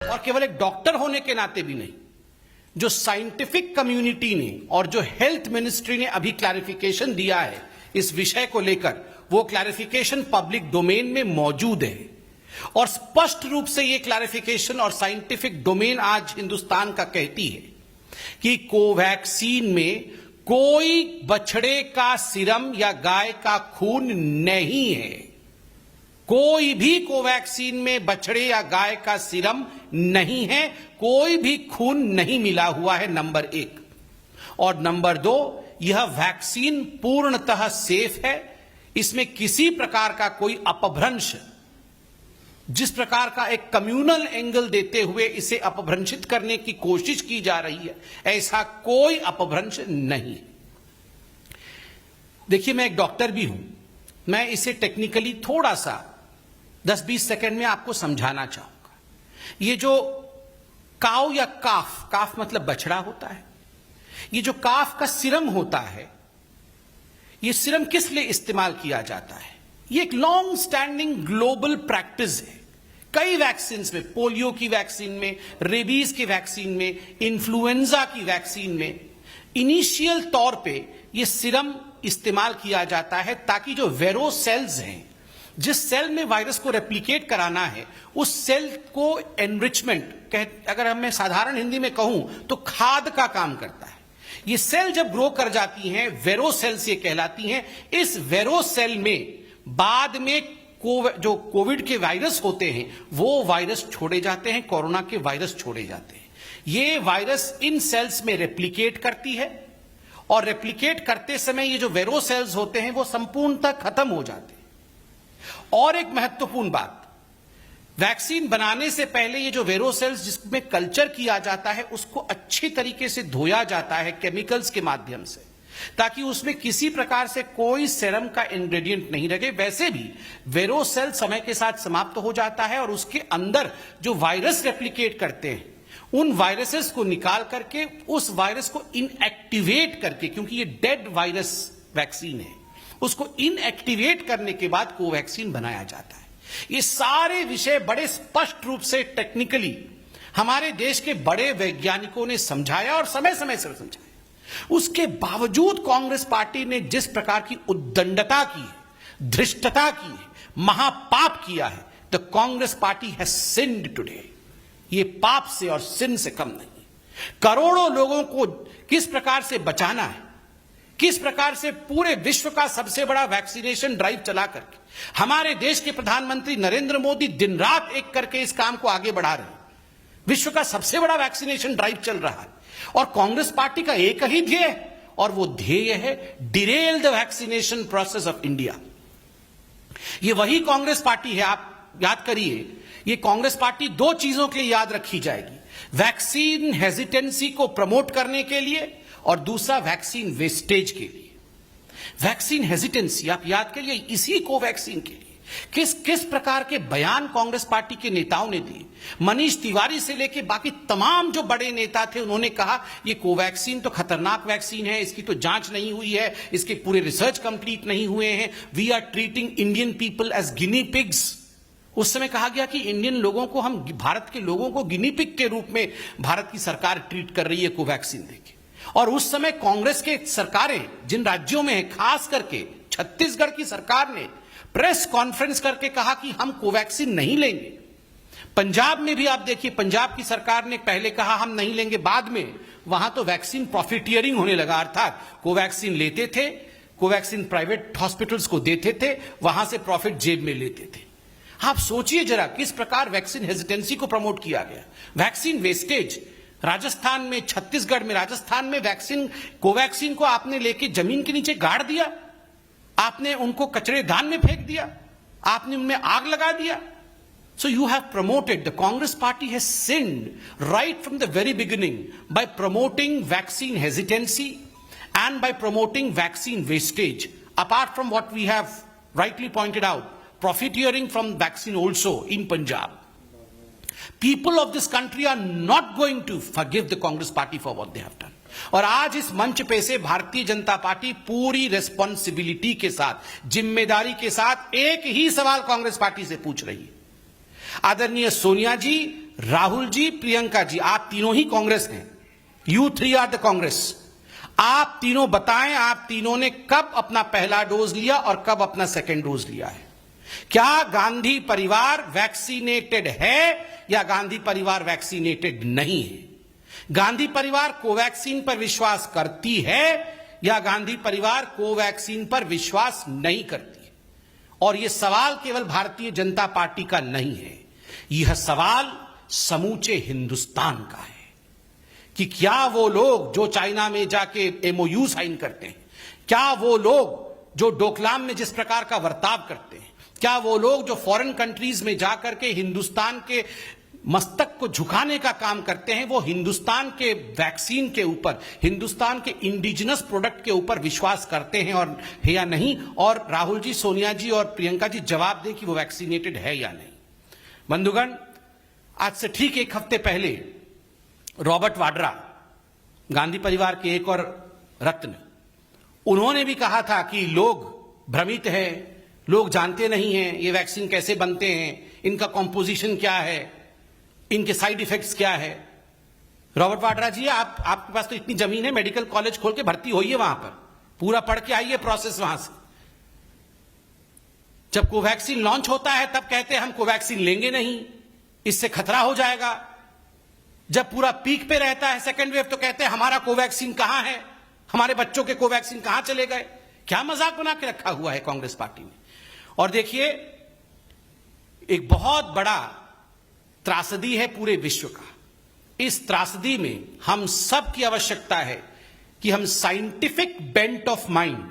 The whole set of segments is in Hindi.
और केवल एक डॉक्टर होने के नाते भी नहीं, जो साइंटिफिक कम्युनिटी ने और जो हेल्थ मिनिस्ट्री ने अभी क्लैरिफिकेशन दिया है इस विषय को लेकर, वो क्लैरिफिकेशन पब्लिक डोमेन में मौजूद है और स्पष्ट रूप से ये क्लैरिफिकेशन और साइंटिफिक डोमेन आज हिंदुस्तान का कहती है कि कोवैक्सीन में कोई बछड़े का सीरम या गाय का खून नहीं है। कोई भी कोवैक्सीन में बछड़े या गाय का सीरम नहीं है, कोई भी खून नहीं मिला हुआ है, नंबर एक। और नंबर दो, यह वैक्सीन पूर्णतः सेफ है। इसमें किसी प्रकार का कोई अपभ्रंश, जिस प्रकार का एक कम्युनल एंगल देते हुए इसे अपभ्रंशित करने की कोशिश की जा रही है, ऐसा कोई अपभ्रंश नहीं। देखिए, मैं एक डॉक्टर भी हूं, मैं इसे टेक्निकली थोड़ा सा 10-20 सेकंड में आपको समझाना चाहूंगा। ये जो काव या काफ मतलब बछड़ा होता है, ये जो काफ का सीरम होता है, ये सीरम किस लिए इस्तेमाल किया जाता है? ये एक लॉन्ग स्टैंडिंग ग्लोबल प्रैक्टिस है। कई वैक्सीन में, पोलियो की वैक्सीन में, रेबीज की वैक्सीन में, इन्फ्लुएंजा की वैक्सीन में, इनिशियल तौर पे ये सीरम इस्तेमाल किया जाता है ताकि जो वेरो सेल्स हैं, जिस सेल में वायरस को रेप्लिकेट कराना है, उस सेल को एनरिचमेंट, अगर मैं साधारण हिंदी में कहूं तो खाद का काम करता है। ये सेल जब ग्रो कर जाती हैं, वेरो सेल्स ये कहलाती हैं। इस वेरो सेल में बाद में जो कोविड के वायरस होते हैं, वो वायरस छोड़े जाते हैं, कोरोना के वायरस छोड़े जाते हैं। ये वायरस इन सेल्स में रेप्लिकेट करती है और रेप्लिकेट करते समय ये जो वेरो सेल्स होते हैं वो संपूर्णतः खत्म हो जाते हैं। और एक महत्वपूर्ण बात, वैक्सीन बनाने से पहले ये जो वेरो सेल्स जिसमें कल्चर किया जाता है, उसको अच्छी तरीके से धोया जाता है केमिकल्स के माध्यम से, ताकि उसमें किसी प्रकार से कोई सेरम का इंग्रेडिएंट नहीं रहे। वैसे भी वेरो सेल समय के साथ समाप्त हो जाता है और उसके अंदर जो वायरस रेप्लिकेट करते हैं, उन वायरसेस को निकाल करके उस वायरस को इनएक्टिवेट करके, क्योंकि ये डेड वायरस वैक्सीन है, उसको इनएक्टिवेट करने के बाद कोवैक्सीन बनाया जाता है। ये सारे विषय बड़े स्पष्ट रूप से टेक्निकली हमारे देश के बड़े वैज्ञानिकों ने समझाया और समय समय से समझाया। उसके बावजूद कांग्रेस पार्टी ने जिस प्रकार की उद्दंडता की है, धृष्टता की है, महापाप किया है, the Congress party has sinned today. ये पाप से और सिन से कम नहीं। करोड़ों लोगों को किस प्रकार से बचाना है, किस प्रकार से पूरे विश्व का सबसे बड़ा वैक्सीनेशन ड्राइव चला करके हमारे देश के प्रधानमंत्री नरेंद्र मोदी दिन रात एक करके इस काम को आगे बढ़ा रहे हैं। विश्व का सबसे बड़ा वैक्सीनेशन ड्राइव चल रहा है और कांग्रेस पार्टी का एक ही ध्येय है, और वो ध्येय है Daryl the vaccination process of India. ये वही कांग्रेस पार्टी है, आप याद करिए, ये कांग्रेस पार्टी दो चीजों के लिए याद रखी जाएगी, वैक्सीन हेजिटेंसी को प्रमोट करने के लिए और दूसरा वैक्सीन वेस्टेज के लिए। वैक्सीन हेजिटेंसी आप याद करिए, इसी कोवैक्सीन के लिए किस प्रकार के बयान कांग्रेस पार्टी के नेताओं ने दिए। मनीष तिवारी से लेकर बाकी तमाम जो बड़े नेता थे, उन्होंने कहा ये कोवैक्सीन तो खतरनाक वैक्सीन है, इसकी तो जांच नहीं हुई है, इसके पूरे रिसर्च कंप्लीट नहीं हुए हैं, we are treating Indian people as guinea pigs. उस समय कहा गया कि इंडियन लोगों को, हम भारत के लोगों को गिनी पिग के रूप में भारत की सरकार ट्रीट कर रही है कोवैक्सीन देके। और उस समय कांग्रेस के सरकारें जिन राज्यों में है, खास करके छत्तीसगढ़ की सरकार ने प्रेस कॉन्फ्रेंस करके कहा कि हम कोवैक्सीन नहीं लेंगे। पंजाब में भी आप देखिए, पंजाब की सरकार ने पहले कहा हम नहीं लेंगे, बाद में वहां तो वैक्सीन प्रॉफिटियरिंग होने लगा, अर्थात कोवैक्सीन लेते थे, कोवैक्सीन प्राइवेट हॉस्पिटल्स को देते थे, वहां से प्रॉफिट जेब में लेते थे। आप सोचिए जरा किस प्रकार वैक्सीन हेजिटेंसी को प्रमोट किया गया। वैक्सीन वेस्टेज, राजस्थान में, छत्तीसगढ़ में, राजस्थान में कोवैक्सीन को आपने लेके जमीन के नीचे गाड़ दिया, आपने उनको कचरेदान में फेंक दिया, आपने उनमें आग लगा दिया। So you have promoted, the Congress party has sinned right from the very beginning by promoting vaccine hesitancy and by promoting vaccine wastage, apart from what we have rightly pointed out, profiteering from vaccine also in Punjab. People of this country are not going to forgive the Congress party for what they have done. और आज इस मंच पे से भारतीय जनता पार्टी पूरी रेस्पॉन्सिबिलिटी के साथ, जिम्मेदारी के साथ एक ही सवाल कांग्रेस पार्टी से पूछ रही है। आदरणीय सोनिया जी, राहुल जी, प्रियंका जी, आप तीनों ही कांग्रेस हैं। You three are the Congress. आप तीनों बताएं, आप तीनों ने कब अपना पहला डोज लिया और कब अपना सेकेंड डोज लिया है? क्या गांधी परिवार वैक्सीनेटेड है या गांधी परिवार वैक्सीनेटेड नहीं है? गांधी परिवार कोवैक्सीन पर विश्वास करती है या गांधी परिवार कोवैक्सीन पर विश्वास नहीं करती है? और यह सवाल केवल भारतीय जनता पार्टी का नहीं है, यह सवाल समूचे हिंदुस्तान का है कि क्या वो लोग जो चाइना में जाके एमओयू साइन करते हैं, क्या वो लोग जो डोकलाम में जिस प्रकार का बर्ताव करते हैं, क्या वो लोग जो फॉरेन कंट्रीज में जाकर के हिंदुस्तान के मस्तक को झुकाने का काम करते हैं, वो हिंदुस्तान के वैक्सीन के ऊपर, हिंदुस्तान के इंडिजिनस प्रोडक्ट के ऊपर विश्वास करते हैं और है या नहीं? और राहुल जी, सोनिया जी और प्रियंका जी जवाब दें कि वो वैक्सीनेटेड है या नहीं। बंधुगण, आज से ठीक एक हफ्ते पहले रॉबर्ट वाड्रा, गांधी परिवार के एक और रत्न, उन्होंने भी कहा था कि लोग भ्रमित हैं, लोग जानते नहीं हैं ये वैक्सीन कैसे बनते हैं, इनका कॉम्पोजिशन क्या है, इनके साइड इफेक्ट्स क्या है। रॉबर्ट वाड्रा जी, आपके पास तो इतनी जमीन है, मेडिकल कॉलेज खोल के भर्ती होइए वहां पर, पूरा पढ़ के आइए प्रोसेस वहां से। जब कोवैक्सीन लॉन्च होता है तब कहते हैं हम कोवैक्सीन लेंगे नहीं, इससे खतरा हो जाएगा। जब पूरा पीक पे रहता है सेकेंड वेव तो कहते हैं हमारा कोवैक्सीन कहां है, हमारे बच्चों के कोवैक्सीन कहां चले गए। क्या मजाक बना के रखा हुआ है कांग्रेस पार्टी ने। और देखिए, एक बहुत बड़ा त्रासदी है पूरे विश्व का। इस त्रासदी में हम सब की आवश्यकता है कि हम साइंटिफिक बेंट ऑफ माइंड,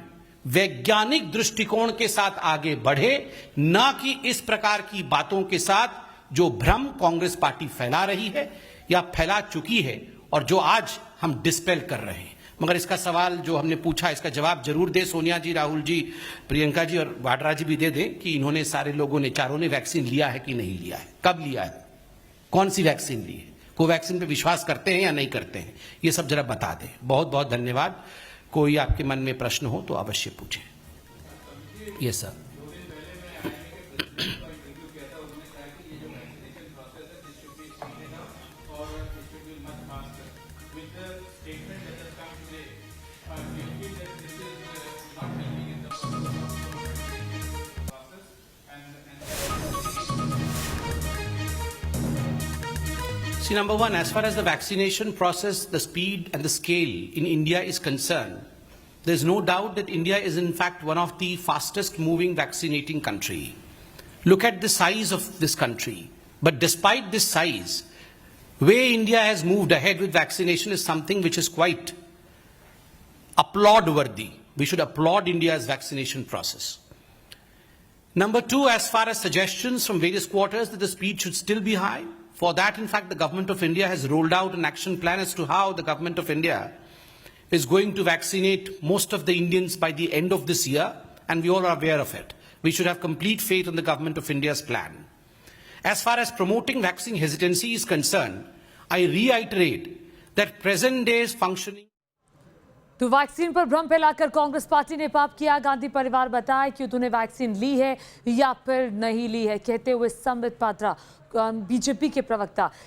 वैज्ञानिक दृष्टिकोण के साथ आगे बढ़े, ना कि इस प्रकार की बातों के साथ जो भ्रम कांग्रेस पार्टी फैला रही है या फैला चुकी है और जो आज हम डिस्पेल कर रहे हैं। मगर इसका सवाल जो हमने पूछा, इसका जवाब जरूर दे सोनिया जी, राहुल जी, प्रियंका जी और वाड्रा जी भी दे दें कि इन्होंने, सारे लोगों ने, चारों ने वैक्सीन लिया है कि नहीं लिया है, कब लिया है, कौन सी वैक्सीन ली है, कोवैक्सीन पे विश्वास करते हैं या नहीं करते हैं, ये सब जरा बता दें। बहुत बहुत धन्यवाद। कोई आपके मन में प्रश्न हो तो अवश्य पूछें। ये sir. See, number one, as far as the vaccination process, the speed and the scale in India is concerned, there's no doubt that India is in fact one of the fastest moving vaccinating country. Look at the size of this country. But despite this size, way India has moved ahead with vaccination is something which is quite applaud-worthy. We should applaud India's vaccination process. Number two, as far as suggestions from various quarters that the speed should still be high, for that, in fact, the Government of India has rolled out an action plan as to how the Government of India is going to vaccinate most of the Indians by the end of this year, and we all are aware of it. We should have complete faith in the Government of India's plan. As far as promoting vaccine hesitancy is concerned, I reiterate that present day's functioning. तो वैक्सीन पर भ्रम फैलाकर कांग्रेस पार्टी ने पाप किया। गांधी परिवार बताए कि उन्होंने वैक्सीन ली है या फिर नहीं ली है, कहते हुए संबित पात्रा, बीजेपी के प्रवक्ता